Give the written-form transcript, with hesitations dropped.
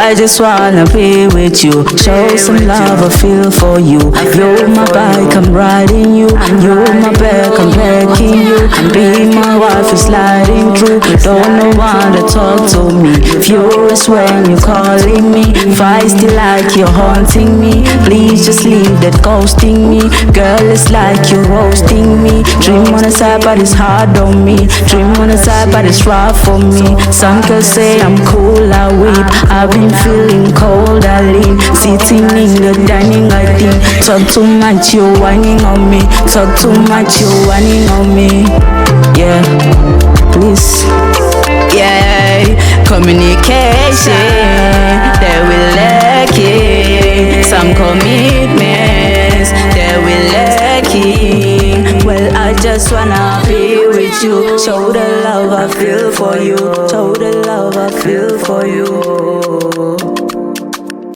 I just wanna be with you. Show some love, I feel for you. You're my bike, I'm riding you. You're my back, I'm backing you. Be my wife, is sliding through. Don't know want to talk to me. Furious when you're calling me. Feisty like you're haunting me. Please just leave that ghosting me. Girl, it's like you're roasting me. Dream on the side, but it's hard on me. Dream on the side, but it's rough for me. Some girls say I'm cool, I weep. I've been feeling cold, I lean. Sitting in the dining, I think. Talk too much, you're whining on me. Talk too much, you're whining on me. Yeah, please. Yeah, communication, that we lacking. Some commitments, that we lacking. Well, I just wanna be with you. Show the love I feel for you. Show the love I feel for you.